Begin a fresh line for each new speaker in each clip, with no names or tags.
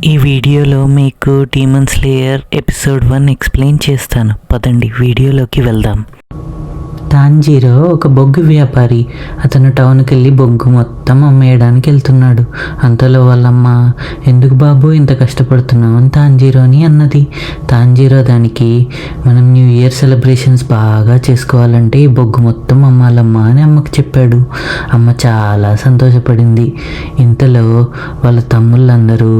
ఈ వీడియోలో మీకు డీమన్ స్లేయర్ ఎపిసోడ్ 1 ఎక్స్ప్లెయిన్ చేస్తాను. పదండి వీడియోలోకి వెళ్దాం. తాంజీరో ఒక బొగ్గు వ్యాపారి. అతను టౌన్కి వెళ్ళి బొగ్గు మొత్తం అమ్మేయడానికి వెళ్తున్నాడు. అంతలో వాళ్ళమ్మ, ఎందుకు బాబు ఇంత కష్టపడుతున్నావు అని తాంజీరోని అన్నది. తాంజీరో దానికి, మనం న్యూ ఇయర్ సెలబ్రేషన్స్ బాగా చేసుకోవాలంటే ఈ బొగ్గు మొత్తం అమ్మాలమ్మా అని అమ్మకి చెప్పాడు. అమ్మ చాలా సంతోషపడింది. ఇంతలో వాళ్ళ తమ్ముళ్ళందరూ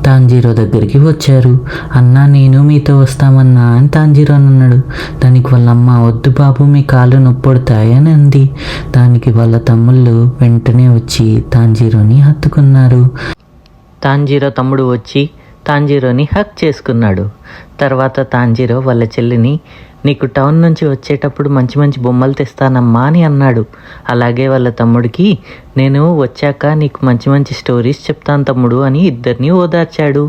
తాంజీరో దగ్గరికి వచ్చారు. అన్నా, నేను మీతో వస్తామన్నా అని తాంజీరో అన్నాడు. దానికి వాళ్ళమ్మ, వద్దు బాబు మీ కాళ్ళు నొప్పొడతాయి అని అంది. దానికి వాళ్ళ తమ్ముళ్ళు వెంటనే వచ్చి తాంజీరోని హత్తుకున్నారు. తాంజీరో తమ్ముడు వచ్చి తాంజీరోని హక్ చేసుకున్నాడు. తర్వాత తాంజీరో వాళ్ళ చెల్లిని, నీకు టౌన్ నుంచి వచ్చేటప్పుడు మంచి మంచి బొమ్మలు తెస్తానమ్మా అని అన్నాడు. అలాగే వాళ్ళ తమ్ముడికి, నేను వచ్చాక నీకు మంచి మంచి స్టోరీస్ చెప్తాను తమ్ముడు అని ఇద్దరిని ఓదార్చాడు.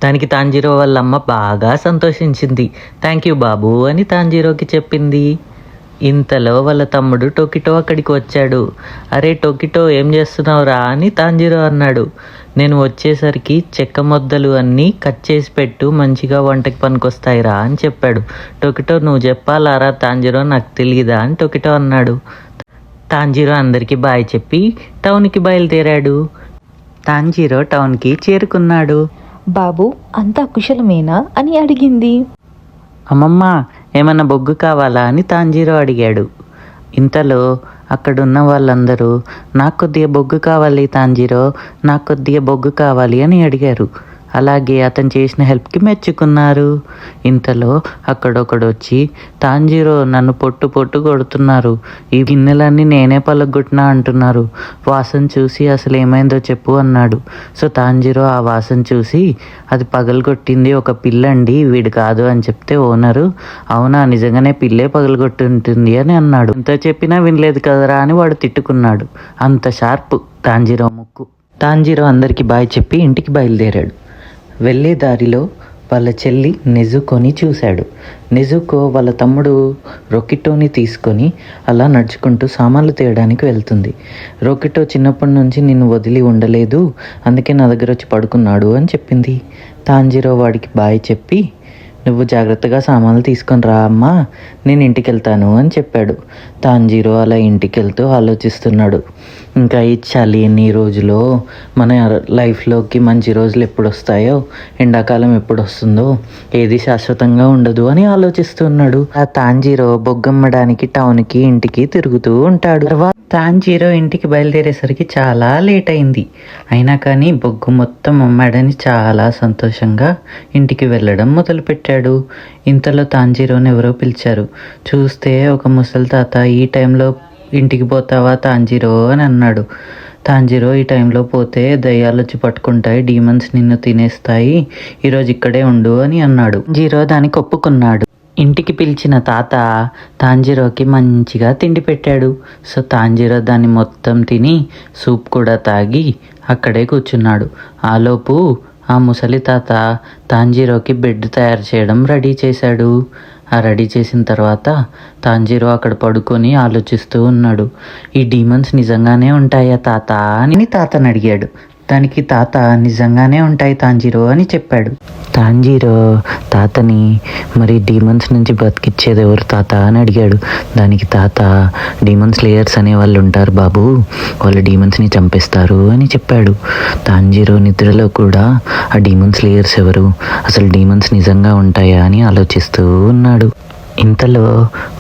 దానికి తాంజీరో వాళ్ళమ్మ బాగా సంతోషించింది. థ్యాంక్ యూ బాబు అని తాంజీరోకి చెప్పింది. ఇంతలో వాళ్ళ తమ్ముడు టోకిటో అక్కడికి వచ్చాడు. అరే టోకిటో, ఏం చేస్తున్నావురా అని తాంజీరో అన్నాడు. నేను వచ్చేసరికి చెక్క మొద్దలు అన్నీ కట్ చేసి పెట్టు, మంచిగా వంటకి పనికొస్తాయిరా అని చెప్పాడు. టోకిటో, నువ్వు చెప్పాలారా తాంజీరో, నాకు తెలియదా అని టోకిటో అన్నాడు. తాంజీరో అందరికీ బాయ్ చెప్పి టౌన్కి బయలుదేరాడు. తాంజీరో టౌన్కి చేరుకున్నాడు.
బాబు, అంతా కుశలమేనా అని అడిగింది.
అమ్మమ్మ, ఏమన్నా బొగ్గు కావాలా అని తాంజీరో అడిగాడు. ఇంతలో అక్కడున్న వాళ్ళందరూ, నాకు కొద్దిగా బొగ్గు కావాలి తాంజీరో, నాకు కొద్దిగా బొగ్గు కావాలి అని అడిగారు. అలాగే అతను చేసిన హెల్ప్కి మెచ్చుకున్నారు. ఇంతలో అక్కడొకడు వచ్చి, తాంజీరో నన్ను పొట్టు పొట్టు కొడుతున్నారు, ఈ గిన్నెలన్నీ నేనే పలగొట్టినా అంటున్నారు, వాసన చూసి అసలు ఏమైందో చెప్పు అన్నాడు. సో తాంజీరో ఆ వాసన చూసి, అది పగలగొట్టింది ఒక పిల్లండి, వీడు కాదు అని చెప్తే ఓనరు, అవునా నిజంగానే పిల్లే పగలగొట్టుంటుంది అని అన్నాడు. ఎంత చెప్పినా వినలేదు కదరా అని వాడు తిట్టుకున్నాడు. అంత షార్ప్ తాంజీరో ముక్కు. తాంజీరో అందరికీ బాయ్ చెప్పి ఇంటికి బయలుదేరాడు. వెళ్ళే దారిలో వాళ్ళ చెల్లి నెజుకోని చూశాడు. నెజుకో వాళ్ళ తమ్ముడు రొకిటోని తీసుకొని అలా నడుచుకుంటూ సామాన్లు తేయడానికి వెళ్తుంది. రొకిటో చిన్నప్పటి నుంచి నిన్ను వదిలి ఉండలేదు, అందుకే నా దగ్గర వచ్చి పడుకున్నాడు అని చెప్పింది. తాంజీరో వాడికి బాయ్ చెప్పి, నువ్వు జాగ్రత్తగా సామాన్లు తీసుకొని రా అమ్మా, నేను ఇంటికి వెళ్తాను అని చెప్పాడు. తాంజీరో అలా ఇంటికి వెళ్తూ ఆలోచిస్తున్నాడు. ఇంకా ఈ చలి ఎన్ని రోజులో, మన లైఫ్లోకి మంచి రోజులు ఎప్పుడు వస్తాయో, ఎండాకాలం ఎప్పుడు వస్తుందో, ఏది శాశ్వతంగా ఉండదు అని ఆలోచిస్తున్నాడు. ఆ తాంజీరో బొగ్గమ్మడానికి టౌన్కి ఇంటికి తిరుగుతూ ఉంటాడు. తర్వాత తాంజీరో ఇంటికి బయలుదేరేసరికి చాలా లేట్ అయింది. అయినా కానీ బొగ్గు మొత్తం అమ్మాడని చాలా సంతోషంగా ఇంటికి వెళ్ళడం మొదలుపెట్టాడు. ఇంతలో తాంజీరోని ఎవరో పిలిచారు. చూస్తే ఒక ముసలి తాత, ఈ టైంలో ఇంటికి పోతావా తాంజీరో అని అన్నాడు. తాంజీరో, ఈ టైంలో పోతే దయ్యాలు వచ్చి పట్టుకుంటాయి, డీమన్స్ నిన్ను తినేస్తాయి, ఈరోజు ఇక్కడే ఉండు అని అన్నాడు. తాంజీరో దానికి ఒప్పుకున్నాడు. ఇంటికి పిలిచిన తాత తాంజీరోకి మంచిగా తిండి పెట్టాడు. సో తాంజీరో దాన్ని మొత్తం తిని సూప్ కూడా తాగి అక్కడే కూర్చున్నాడు. ఆలోపు ఆ ముసలి తాత తాంజీరోకి బెడ్ తయారు చేయడం రెడీ చేశాడు. ఆ రెడీ చేసిన తర్వాత తాంజీరో అక్కడ పడుకొని ఆలోచిస్తూ ఉన్నాడు. ఈ డీమన్స్ నిజంగానే ఉంటాయా తాత అని తాతని అడిగాడు. దానికి తాత, నిజంగానే ఉంటాయి తాంజీరో అని చెప్పాడు. తాంజీరో తాతని, మరి డీమన్స్ నుంచి బతికిచ్చేది ఎవరు తాత అని అడిగాడు. దానికి తాత, డీమన్స్ లేయర్స్ అనే వాళ్ళు ఉంటారు బాబు, వాళ్ళు డీమన్స్ని చంపేస్తారు అని చెప్పాడు. తాంజీరో నిద్రలో కూడా ఆ డీమన్స్ లేయర్స్ ఎవరు, అసలు డీమన్స్ నిజంగా ఉంటాయా అని ఆలోచిస్తూ ఉన్నాడు. ఇంతలో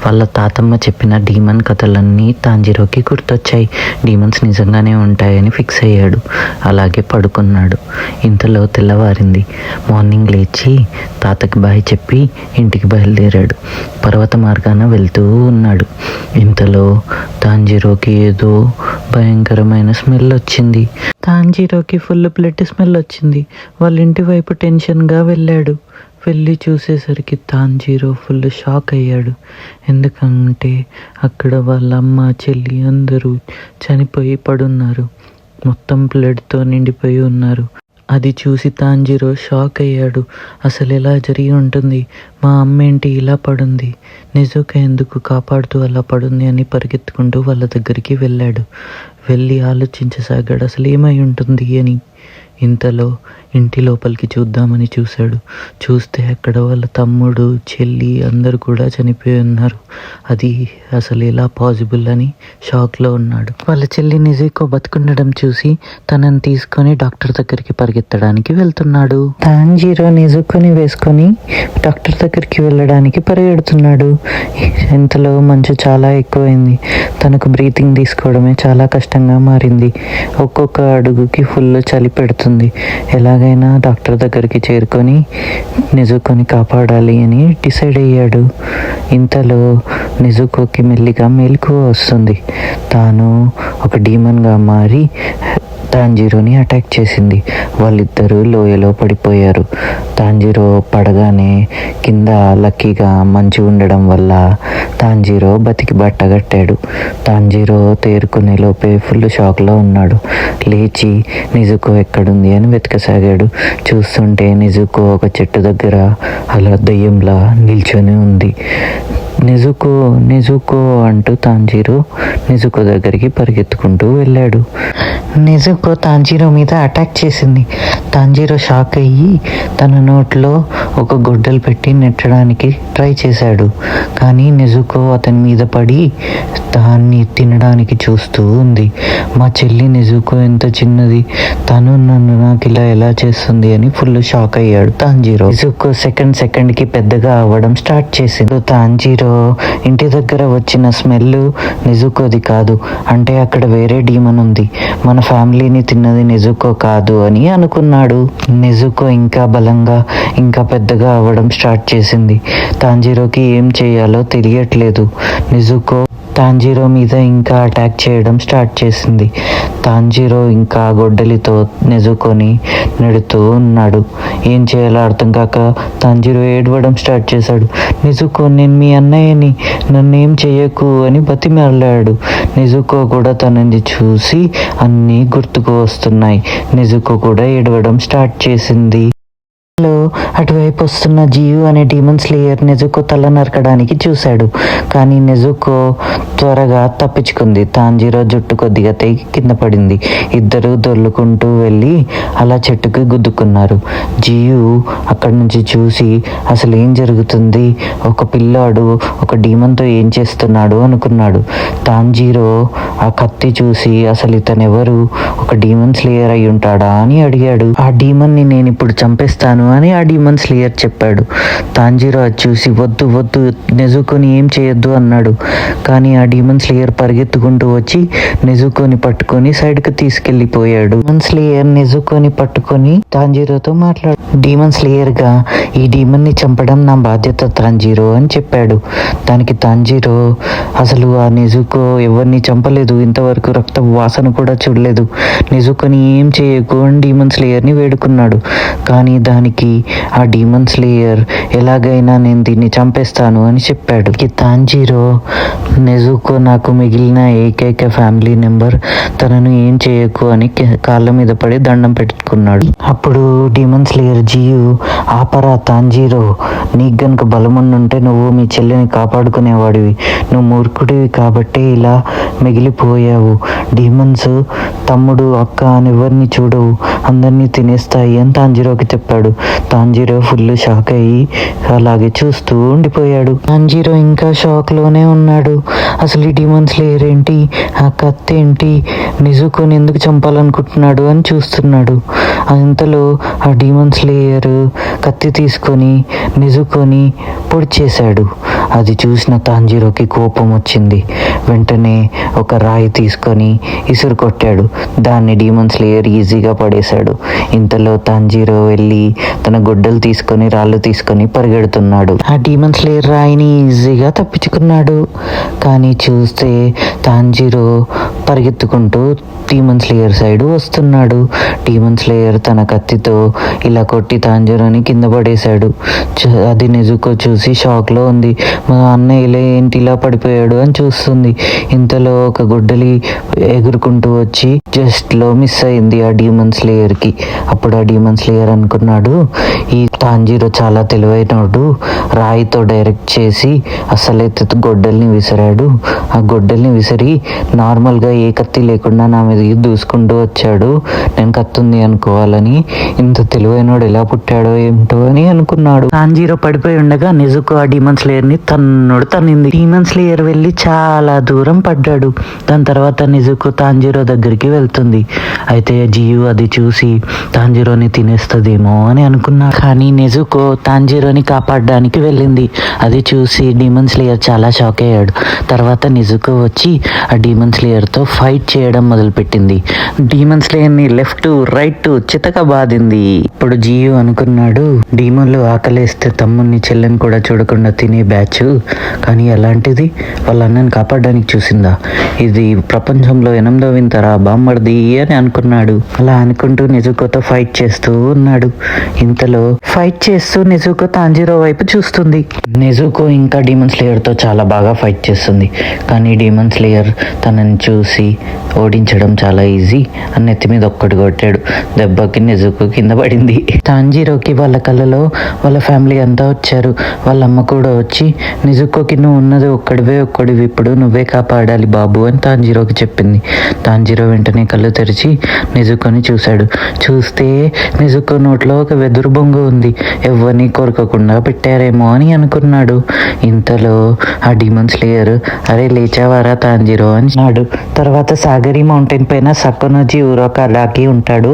వాళ్ళ తాతమ్మ చెప్పిన డీమన్ కథలన్నీ తాంజీరోకి గుర్తొచ్చాయి. డీమన్స్ నిజంగానే ఉంటాయని ఫిక్స్ అయ్యాడు. అలాగే పడుకున్నాడు. ఇంతలో తెల్లవారింది. మార్నింగ్ లేచి తాతకి బాయ్ చెప్పి ఇంటికి బయలుదేరాడు. పర్వత మార్గాన వెళ్తూ ఉన్నాడు. ఇంతలో తాంజీరోకి ఏదో భయంకరమైన స్మెల్ వచ్చింది. తాంజీరోకి ఫుల్ బ్లడ్ స్మెల్ వచ్చింది. వాళ్ళ ఇంటి వైపు టెన్షన్గా వెళ్ళాడు. వెళ్ళి చూసేసరికి తాంజీరో ఫుల్ షాక్ అయ్యాడు. ఎందుకంటే అక్కడ వాళ్ళ అమ్మ, చెల్లి అందరూ చనిపోయి పడున్నారు. మొత్తం బ్లడ్తో నిండిపోయి ఉన్నారు. అది చూసి తాంజీరో షాక్ అయ్యాడు. అసలు ఎలా జరిగి ఉంటుంది, మా అమ్మ ఏంటి ఇలా పడుంది, నిజంగా ఎందుకు కాపాడుతూ అలా పడుంది అని పరిగెత్తుకుంటూ వాళ్ళ దగ్గరికి వెళ్ళాడు. వెళ్ళి ఆలోచించసాగాడు అసలు ఏమై ఉంటుంది అని. ఇంతలో ఇంటి లోపలికి చూద్దామని చూశాడు. చూస్తే అక్కడ వాళ్ళ తమ్ముడు, చెల్లి అందరూ కూడా చనిపోయి ఉన్నారు. అది అసలు ఎలా పాసిబుల్ అని షాక్లో ఉన్నాడు. వాళ్ళ చెల్లి నిజుకో బతుకుండడం చూసి తనని తీసుకొని డాక్టర్ దగ్గరికి పరిగెత్తడానికి వెళ్తున్నాడు. తాంజీరో నిజుకోని వేసుకొని డాక్టర్ దగ్గరికి వెళ్ళడానికి పరిగెడుతున్నాడు. ఇంతలో మంచు చాలా ఎక్కువైంది. తనకు బ్రీతింగ్ తీసుకోవడమే చాలా కష్టంగా మారింది. ఒక్కొక్క అడుగుకి ఫుల్ చలి పెడుతుంది. ఎలాగైనా డాక్టర్ దగ్గరికి చేరుకొని నిజుకోని కాపాడాలి అని డిసైడ్ అయ్యాడు. ఇంతలో నిజుకోకి మెల్లిగా మెలకువ వస్తుంది. తాను ఒక డీమన్గా మారి తాంజీరోని అటాక్ చేసింది. వాళ్ళిద్దరూ లోయలో పడిపోయారు. తాంజీరో పడగానే కింద లక్కీగా మంచు ఉండడం వల్ల తాంజీరో బతికి బట్టగట్టాడు. తాంజీరో తేరుకునే లోపే ఫుల్ షాక్లో ఉన్నాడు. లేచి నిజుకో ఎక్కడుంది అని వెతకసాగాడు. చూస్తుంటే నిజుకో ఒక చెట్టు దగ్గర అలా దయ్యంలా నిల్చొని ఉంది. నిజుకో నిజుకో అంటూ తాంజీరో నిజుకో దగ్గరికి పరిగెత్తుకుంటూ వెళ్ళాడు. నిజుకో తాంజీరో మీద అటాక్ చేసింది. తాంజీరో షాక్ అయ్యి తన నోట్లో ఒక గొడ్డలు పెట్టి నెట్టడానికి ట్రై చేశాడు. కానీ నిజుకో అతని మీద పడి దాన్ని తినడానికి చూస్తూ ఉంది. మా చెల్లి నిజుకో ఎంత చిన్నది, తను నాకు ఇలా ఎలా చేస్తుంది అని ఫుల్ షాక్ అయ్యాడు తాంజీరో. నిజుకో సెకండ్కి పెద్దగా అవ్వడం స్టార్ట్ చేసింది. తాంజీరో ఇంటి దగ్గర వచ్చిన స్మెల్ నిజుకోది కాదు, అంటే అక్కడ వేరే డీమన్ ఉంది, మన ఫ్యామిలీని తిన్నది నిజుకో కాదు అని అనుకున్నాడు. నిజుకో ఇంకా బలంగా ఇంకా పెద్దగా అవ్వడం స్టార్ట్ చేసింది. తాంజీరోకి ఏం చేయాలో తెలియట్లేదు. నిజుకో తాంజీరో మీద ఇంకా అటాక్ చేయడం స్టార్ట్ చేసింది. తాంజీరో ఇంకా గొడ్డలితో నిజుకొని నెడుతూ ఉన్నాడు. ఏం చేయాలో అర్థం కాక తాంజీరో ఏడవడం స్టార్ట్ చేశాడు. నిజుకో, నేను మీ అన్నయ్యని, నన్నేం చేయకు అని బతిమాలాడు. నిజుకో కూడా తనని చూసి అన్నీ గుర్తుకు వస్తున్నాయి. నిజుకో కూడా ఏడవడం స్టార్ట్ చేసింది. అటువైపు వస్తున్న జియు అనే డీమన్ స్లేయర్ నెజుకో తల నరకడానికి చూశాడు. కానీ నెజుకో త్వరగా తప్పించుకుంది. తాంజీరో జుట్టు కొద్దిగా తెగి కింద పడింది. ఇద్దరు దొర్లుకుంటూ వెళ్ళి అలా చెట్టుకు గుద్దుకున్నారు. జియు అక్కడి నుంచి చూసి అసలు ఏం జరుగుతుంది, ఒక పిల్లాడు ఒక డీమన్తో ఏం చేస్తున్నాడు అనుకున్నాడు. తాంజీరో ఆ కత్తి చూసి అసలు ఇతనెవరు, ఒక డీమన్ స్లేయర్ అయి ఉంటాడా అని అడిగాడు. ఆ డీమన్ని నేను ఇప్పుడు చంపేస్తాను అని ఆ డీమన్ స్లేయర్ చెప్పాడు. తాంజీరో అది చూసి వద్దు వద్దు నెజుకోని ఏం చేయొద్దు అన్నాడు. కానీ ఆ డీమన్ స్లేయర్ పరిగెత్తుకుంటూ వచ్చి నెజుకోని పట్టుకొని సైడ్కి తీసుకెళ్లిపోయాడు. డీమన్ స్లేయర్ నెజుకోని పట్టుకొని తాంజీరోతో మాట్లాడు. డీమన్ స్లేయర్గా ఈ డీమన్ని చంపడం నా బాధ్యత తాంజీరో అని చెప్పాడు. దానికి తాంజీరో అసలు ఆ నెజుకో ఎవరిని చంపలేదు, ఇంతవరకు రక్త వాసన కూడా చూడలేదు, నెజుకోని ఏం చేయకు అని డీమన్ స్లేయర్ని వేడుకున్నాడు. కానీ దానికి ఆ డీమన్ స్లేయర్ ఎలాగైనా నేను దీన్ని చంపేస్తాను అని చెప్పాడు. తాంజీరో నెజుకో నాకు మిగిలిన ఏకైక ఫ్యామిలీ మెంబర్, తనను ఏం చేయకు అని కాళ్ళ మీద పడి దండం పెట్టుకున్నాడు. అప్పుడు డీమన్ స్లేయర్ జియు, ఆపరా తాంజీరో, నీకు గనుక బలముండుంటే నువ్వు మీ చెల్లిని కాపాడుకునేవాడివి, నువ్వు మూర్ఖుడివి కాబట్టే ఇలా మిగిలిపోయావు. డీమన్స్ తమ్ముడు అక్క అని ఎవరిని చూడవు, అందరినీ తినేస్తాయి అని తాంజీరోకి చెప్పాడు. తాంజీరో ఫుల్ షాక్ అయ్యి అలాగే చూస్తూ ఉండిపోయాడు. తాంజీరో ఇంకా షాక్లోనే ఉన్నాడు. అసలు ఈ డీమన్ స్లేయర్ ఏంటి, ఆ కత్తి ఏంటి, నిజుకోని ఎందుకు చంపాలనుకుంటున్నాడు అని చూస్తున్నాడు. అంతలో ఆ డీమన్ స్లేయర్ కత్తి తీసుకొని నిజుకోని పొడి చేశాడు. అది చూసిన తాంజీరోకి కోపం వచ్చింది. వెంటనే ఒక రాయి తీసుకొని ఇసురు కొట్టాడు. దాన్ని డీమన్ స్లేయర్ ఈజీగా పడేశాడు. ఇంతలో తాంజీరో వెళ్ళి తన గొడ్డలు తీసుకొని రాళ్ళు తీసుకొని పరిగెడుతున్నాడు. ఆ డీమన్ స్లేయర్ రాయిని ఈజీగా తప్పించుకున్నాడు. కానీ చూస్తే తాంజీరో పరిగెత్తుకుంటూ డీమన్ స్లేయర్ సైడ్ వస్తున్నాడు. డీమన్ స్లేయర్ తన కత్తితో ఇలా కొట్టి తాంజీరోని కింద పడేశాడు. అది నిజుకో చూసి షాక్లో ఉంది. మా అన్నయ్య ఇలా ఏంటి ఇలా పడిపోయాడు అని చూస్తుంది. ఇంతలో ఒక గొడ్డలి ఎగురుకుంటూ వచ్చి జస్ట్లో మిస్ అయింది ఆ డీమన్ స్లేయర్కి. అప్పుడు ఆ డీమన్ స్లేయర్ అనుకున్నాడు, ఈ తాంజీరో చాలా తెలివైనోడు, రాయితో డైరెక్ట్ చేసి అసలైతే గొడ్డల్ని విసిరాడు. ఆ గొడ్డల్ని విసిరి నార్మల్గా ఏ కత్తి లేకుండా నా మీద దూసుకుంటూ వచ్చాడు. నేను కత్తి ఉంది అనుకోవాలని. ఇంత తెలివైనోడు ఎలా పుట్టాడో ఏమిటో అని అనుకున్నాడు. తాంజీరో పడిపోయి ఉండగా నిజుకో ఆ డీమన్ స్లేయర్ ని తన్నింది. డీమన్ స్లేయర్ వెళ్ళి చాలా దూరం పడ్డాడు. దాని తర్వాత నిజుకో తాంజీరో దగ్గరికి వెళ్తుంది. అయితే జియు అది చూసి తాంజీరోని తినేస్తుందేమో అని అనుకున్నా. కానీ నిజుకో తాంజీరోని కాపాడడానికి వెళ్ళింది. అది చూసి డీమన్ స్లేయర్ చాలా షాక్ అయ్యాడు. తర్వాత నిజుకో వచ్చి ఆ డీమన్ స్లేయర్ తో ఫైట్ చేయడం మొదలుపెట్టింది. డీమన్ స్లేయర్ ని లెఫ్ట్ రైట్ చితక బాధింది. ఇప్పుడు జియు అనుకున్నాడు, డీమన్లు ఆకలేస్తే తమ్ముని చెల్లెని కూడా చూడకుండా తినే బ్యాచ్, కానీ అలాంటిది వాళ్ళ అన్నని కాపాడడానికి చూసిందా? ఇది ప్రపంచంలో 8వ వింతరా బామ్మర్ది అని అనుకున్నాడు. అలా అనుకుంటూ నిజుకోతో ఫైట్ చేస్తూ ఉన్నాడు. ఇంతలో ఫైట్ చేస్తూ నిజుకో తాంజీరో వైపు చూస్తుంది. నిజుకో ఇంకా డీమన్ స్లేయర్ తో చాలా బాగా ఫైట్ చేస్తుంది. కానీ డీమన్ స్లేయర్ తనని చూసి ఓడించడం చాలా ఈజీ అని నెత్తి మీద ఒక్కటి కొట్టాడు. దెబ్బకి నిజుకో కింద పడింది. తాంజీరోకి వాళ్ళ కళ్ళలో వాళ్ళ ఫ్యామిలీ అంతా వచ్చారు. వాళ్ళ అమ్మ కూడా వచ్చి నిజుకోకి నువ్వు ఉన్నది ఒక్కడివి, ఇప్పుడు నువ్వే కాపాడాలి బాబు అని తాంజీరోకి చెప్పింది. తాంజీరో వెంటనే కళ్ళు తెరిచి నిజుకోని చూశాడు. చూస్తే నిజుకో నోట్లో ఒక వెదురు బొంగు ఉంది. ఎవరిని కోరుకోకుండా పెట్టారేమో అని అనుకున్నాడు. ఇంతలో ఆ డీమన్ స్లేయర్ అరే లేచావారా తాంజీరో అని అన్నాడు. తర్వాత సాగరి మౌంటైన్ పైన సకొనోజి ఉరోకాలాకి ఉంటాడు,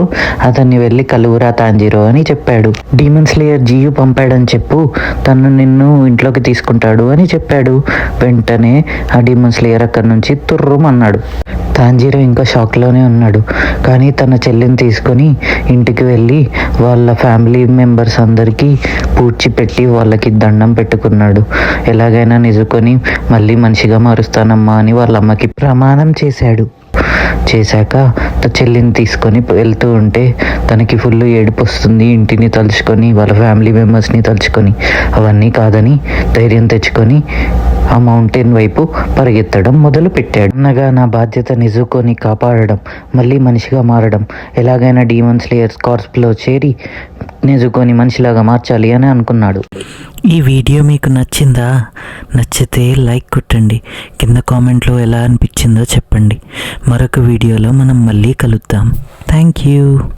అతన్ని వెళ్ళి కలువురా తాంజీరో అని చెప్పాడు. డీమన్ స్లేయర్ జియు పంపాడని చెప్పు, తను నిన్ను ఇంట్లోకి తీసుకుంటాడు అని చెప్పాడు. వెంటనే ఆ డీమన్ స్లేయర్ అక్కడి నుంచి తుర్రుమన్నాడు. తాంజీరో ఇంకా షాక్లోనే ఉన్నాడు. కానీ తన చెల్లిని తీసుకొని ఇంటికి వెళ్ళి వాళ్ళ ఫ్యామిలీ మెంబర్స్ అందరికీ పూడ్చిపెట్టి వాళ్ళకి దండం పెట్టుకున్నాడు. ఎలాగైనా నిజుకొని మళ్ళీ మనిషిగా మారుస్తానమ్మా అని వాళ్ళ అమ్మకి ప్రమాణం చేశాడు. చేశాక చెల్లిని తీసుకొని వెళ్తూ ఉంటే తనకి ఫుల్ ఏడుపు వస్తుంది. ఇంటిని తలుచుకొని వాళ్ళ ఫ్యామిలీ మెంబర్స్ని తలుచుకొని అవన్నీ కాదని ధైర్యం తెచ్చుకొని ఆ మౌంటైన్ వైపు పరిగెత్తడం మొదలు పెట్టాడు. అన్నగా నా బాధ్యత నిజుకోని కాపాడడం, మళ్ళీ మనిషిగా మారడం, ఎలాగైనా డీమన్ స్లేయర్ కార్ప్స్లో చేరి నిజుకోని మనిషిలాగా మార్చాలి అని అనుకున్నాడు. ఈ వీడియో మీకు నచ్చిందా? నచ్చితే లైక్ కొట్టండి. కింద కామెంట్లో ఎలా అనిపించిందో చెప్పండి. మరొక వీడియోలో మనం మళ్ళీ కలుద్దాం. Thank you.